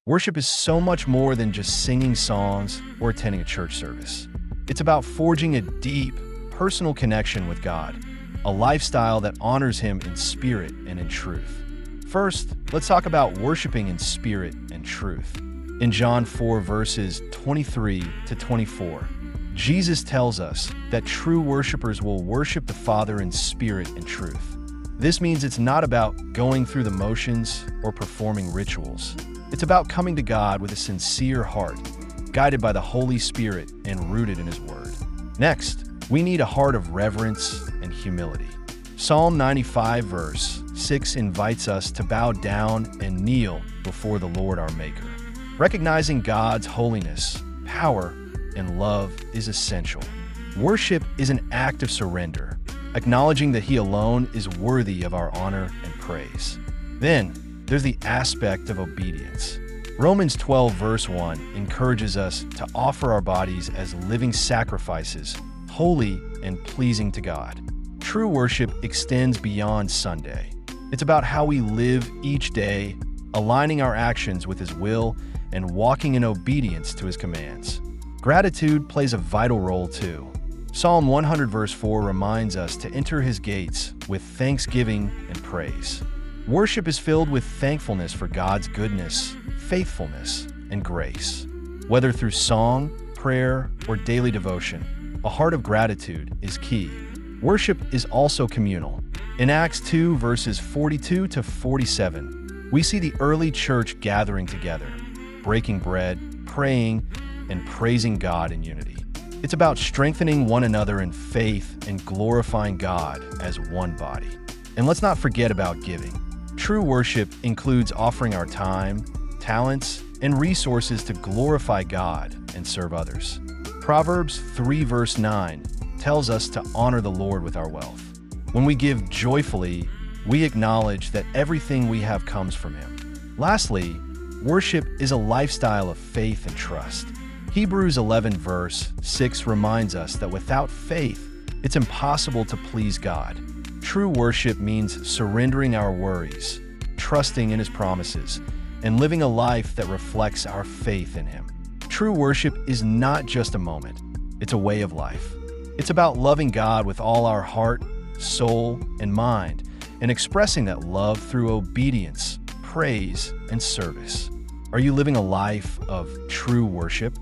Worship is so much more than just singing songs or attending a church service. It's about forging a deep, personal connection with God, a lifestyle that honors Him in spirit and in truth. First, let's talk about worshiping in spirit and truth. In John 4, verses 23 to 24, Jesus tells us that true worshipers will worship the Father in spirit and truth. This means it's not about going through the motions or performing rituals. It's about coming to God with a sincere heart, guided by the Holy Spirit and rooted in His Word. Next, we need a heart of reverence and humility. Psalm 95, verse 6 invites us to bow down and kneel before the Lord our Maker. Recognizing God's holiness, power, and love is essential. Worship is an act of surrender, acknowledging that He alone is worthy of our honor and praise. Then, there's the aspect of obedience. Romans 12, verse 1 encourages us to offer our bodies as living sacrifices, holy and pleasing to God. True worship extends beyond Sunday. It's about how we live each day, aligning our actions with His will and walking in obedience to His commands. Gratitude plays a vital role too. Psalm 100, verse 4 reminds us to enter His gates with thanksgiving and praise. Worship is filled with thankfulness for God's goodness, faithfulness, and grace. Whether through song, prayer, or daily devotion, a heart of gratitude is key. Worship is also communal. In Acts 2, verses 42 to 47, we see the early church gathering together, breaking bread, praying, and praising God in unity. It's about strengthening one another in faith and glorifying God as one body. And let's not forget about giving. True worship includes offering our time, talents, and resources to glorify God and serve others. Proverbs 3, verse 9 tells us to honor the Lord with our wealth. When we give joyfully, we acknowledge that everything we have comes from Him. Lastly, worship is a lifestyle of faith and trust. Hebrews 11, verse 6 reminds us that without faith, it's impossible to please God. True worship means surrendering our worries, trusting in His promises, and living a life that reflects our faith in Him. True worship is not just a moment, it's a way of life. It's about loving God with all our heart, soul, and mind, and expressing that love through obedience, praise, and service. Are you living a life of true worship?